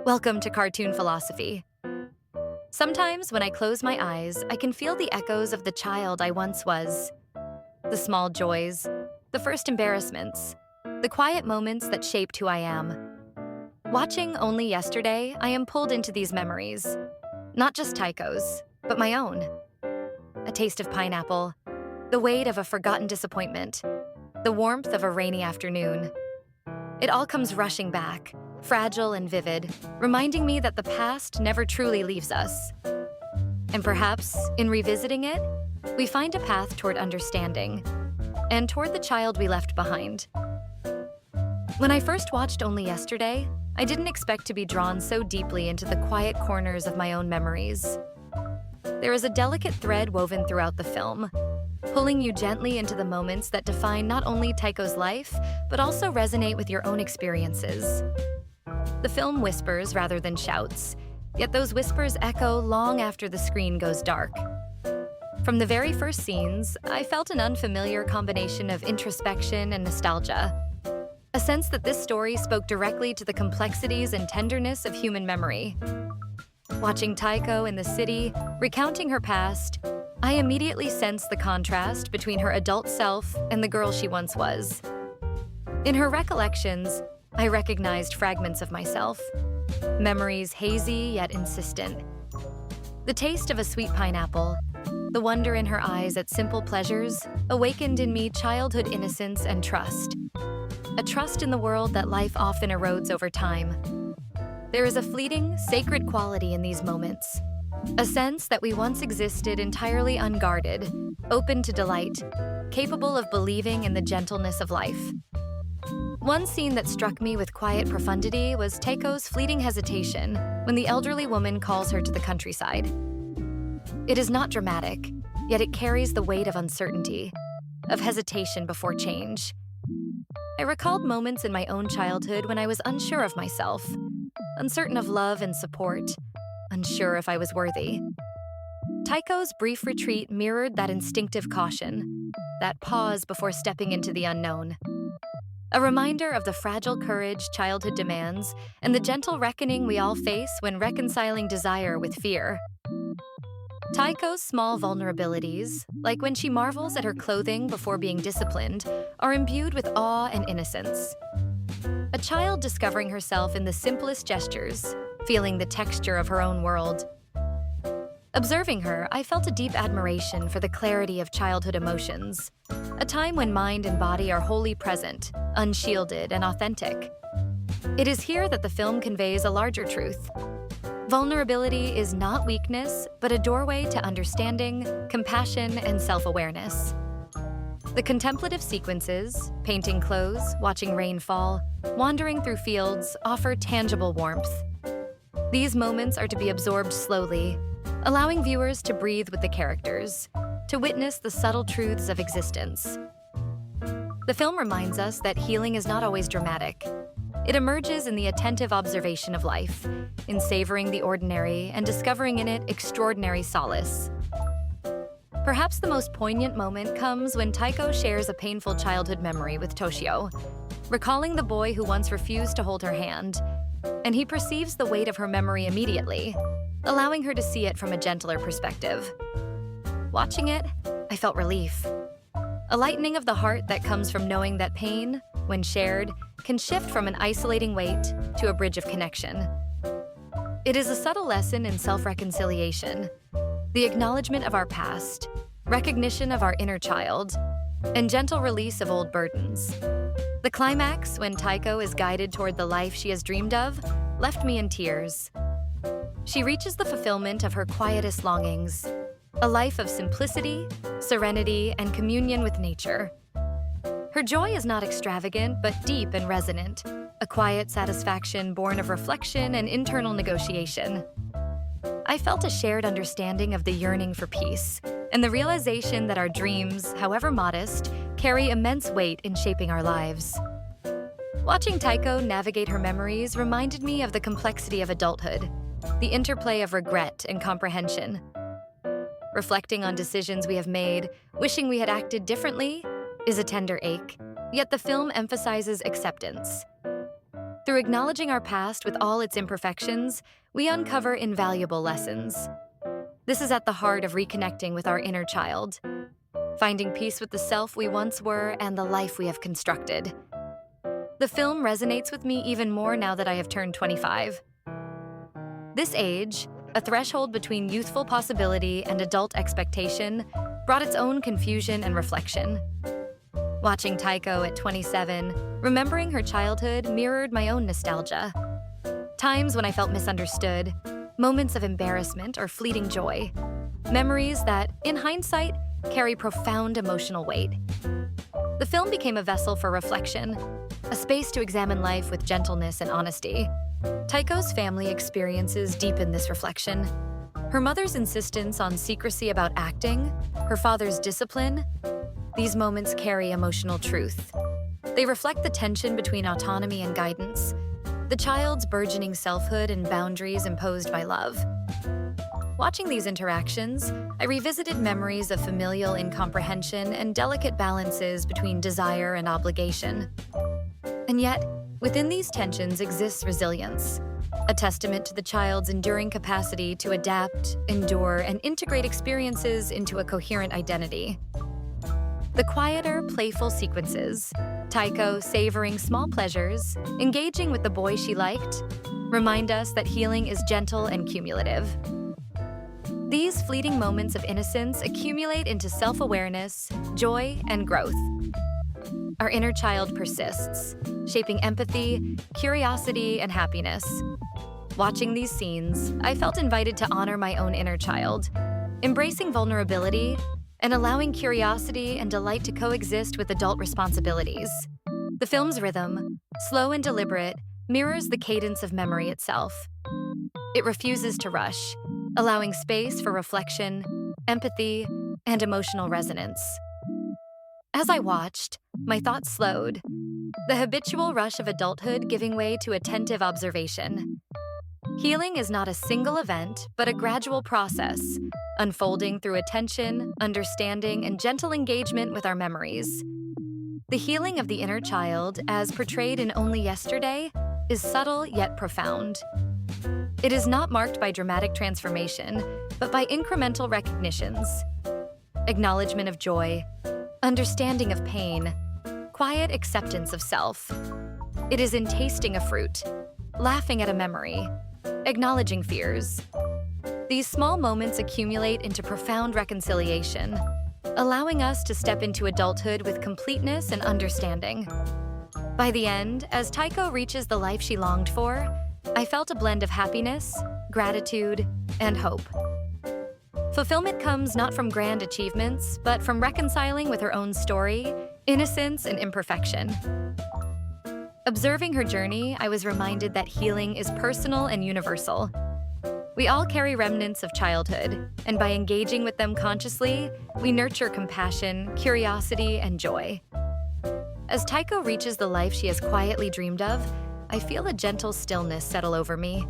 Welcome to Cartoon Philosophy. Sometimes when I close my eyes, I can feel the echoes of the child I once was. The small joys, the first embarrassments, the quiet moments that shaped who I am. Watching Only Yesterday, I am pulled into these memories. Not just Taiko's, but my own. A taste of pineapple, the weight of a forgotten disappointment, the warmth of a rainy afternoon. It all comes rushing back, fragile and vivid, reminding me that the past never truly leaves us. And perhaps, in revisiting it, we find a path toward understanding, and toward the child we left behind. When I first watched Only Yesterday, I didn't expect to be drawn so deeply into the quiet corners of my own memories. There is a delicate thread woven throughout the film, pulling you gently into the moments that define not only Taiko's life, but also resonate with your own experiences. The film whispers rather than shouts, yet those whispers echo long after the screen goes dark. From the very first scenes, I felt an unfamiliar combination of introspection and nostalgia. A sense that this story spoke directly to the complexities and tenderness of human memory. Watching Taeko in the city, recounting her past, I immediately sensed the contrast between her adult self and the girl she once was. In her recollections, I recognized fragments of myself, memories hazy yet insistent. The taste of a sweet pineapple, the wonder in her eyes at simple pleasures, awakened in me childhood innocence and trust. A trust in the world that life often erodes over time. There is a fleeting, sacred quality in these moments. A sense that we once existed entirely unguarded, open to delight, capable of believing in the gentleness of life. One scene that struck me with quiet profundity was Taiko's fleeting hesitation when the elderly woman calls her to the countryside. It is not dramatic, yet it carries the weight of uncertainty, of hesitation before change. I recalled moments in my own childhood when I was unsure of myself, uncertain of love and support, unsure if I was worthy. Taiko's brief retreat mirrored that instinctive caution, that pause before stepping into the unknown. A reminder of the fragile courage childhood demands and the gentle reckoning we all face when reconciling desire with fear. Taiko's small vulnerabilities, like when she marvels at her clothing before being disciplined, are imbued with awe and innocence. A child discovering herself in the simplest gestures, feeling the texture of her own world. Observing her, I felt a deep admiration for the clarity of childhood emotions, a time when mind and body are wholly present, unshielded, and authentic. It is here that the film conveys a larger truth. Vulnerability is not weakness, but a doorway to understanding, compassion, and self-awareness. The contemplative sequences, painting clothes, watching rain fall, wandering through fields, offer tangible warmth. These moments are to be absorbed slowly, allowing viewers to breathe with the characters, to witness the subtle truths of existence. The film reminds us that healing is not always dramatic. It emerges in the attentive observation of life, in savoring the ordinary and discovering in it extraordinary solace. Perhaps the most poignant moment comes when Taeko shares a painful childhood memory with Toshio, recalling the boy who once refused to hold her hand, and he perceives the weight of her memory immediately, allowing her to see it from a gentler perspective. Watching it, I felt relief. A lightening of the heart that comes from knowing that pain, when shared, can shift from an isolating weight to a bridge of connection. It is a subtle lesson in self-reconciliation, the acknowledgement of our past, recognition of our inner child, and gentle release of old burdens. The climax, when Taeko is guided toward the life she has dreamed of, left me in tears. She reaches the fulfillment of her quietest longings, a life of simplicity, serenity, and communion with nature. Her joy is not extravagant, but deep and resonant, a quiet satisfaction born of reflection and internal negotiation. I felt a shared understanding of the yearning for peace, and the realization that our dreams, however modest, carry immense weight in shaping our lives. Watching Taeko navigate her memories reminded me of the complexity of adulthood, the interplay of regret and comprehension. Reflecting on decisions we have made, wishing we had acted differently, is a tender ache, yet the film emphasizes acceptance. Through acknowledging our past with all its imperfections, we uncover invaluable lessons. This is at the heart of reconnecting with our inner child, finding peace with the self we once were and the life we have constructed. The film resonates with me even more now that I have turned 25. This age, a threshold between youthful possibility and adult expectation, brought its own confusion and reflection. Watching Taeko at 27, remembering her childhood mirrored my own nostalgia. Times when I felt misunderstood, moments of embarrassment or fleeting joy. Memories that, in hindsight, carry profound emotional weight. The film became a vessel for reflection, a space to examine life with gentleness and honesty. Taiko's family experiences deepen this reflection. Her mother's insistence on secrecy about acting, her father's discipline, these moments carry emotional truth. They reflect the tension between autonomy and guidance, the child's burgeoning selfhood and boundaries imposed by love. Watching these interactions, I revisited memories of familial incomprehension and delicate balances between desire and obligation. And yet, within these tensions exists resilience, a testament to the child's enduring capacity to adapt, endure, and integrate experiences into a coherent identity. The quieter, playful sequences, Taeko savoring small pleasures, engaging with the boy she liked, remind us that healing is gentle and cumulative. These fleeting moments of innocence accumulate into self-awareness, joy, and growth. Our inner child persists, shaping empathy, curiosity, and happiness. Watching these scenes, I felt invited to honor my own inner child, embracing vulnerability and allowing curiosity and delight to coexist with adult responsibilities. The film's rhythm, slow and deliberate, mirrors the cadence of memory itself. It refuses to rush, allowing space for reflection, empathy, and emotional resonance. As I watched, my thoughts slowed, the habitual rush of adulthood giving way to attentive observation. Healing is not a single event, but a gradual process, unfolding through attention, understanding, and gentle engagement with our memories. The healing of the inner child, as portrayed in Only Yesterday, is subtle yet profound. It is not marked by dramatic transformation, but by incremental recognitions, acknowledgement of joy, understanding of pain, quiet acceptance of self. It is in tasting a fruit, laughing at a memory, acknowledging fears. These small moments accumulate into profound reconciliation, allowing us to step into adulthood with completeness and understanding. By the end, as Taeko reaches the life she longed for, I felt a blend of happiness, gratitude, and hope. Fulfillment comes not from grand achievements, but from reconciling with her own story, innocence, and imperfection. Observing her journey, I was reminded that healing is personal and universal. We all carry remnants of childhood, and by engaging with them consciously, we nurture compassion, curiosity, and joy. As Taeko reaches the life she has quietly dreamed of, I feel a gentle stillness settle over me,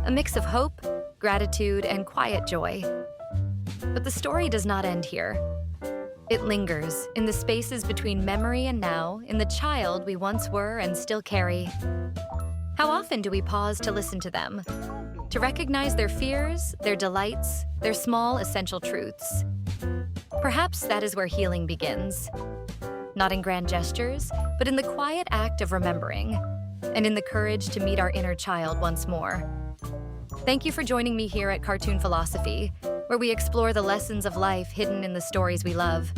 a mix of hope, gratitude, and quiet joy. But the story does not end here. It lingers in the spaces between memory and now, in the child we once were and still carry. How often do we pause to listen to them, to recognize their fears, their delights, their small essential truths? Perhaps that is where healing begins. Not in grand gestures, but in the quiet act of remembering, and in the courage to meet our inner child once more. Thank you for joining me here at Cartoon Philosophy, where we explore the lessons of life hidden in the stories we love.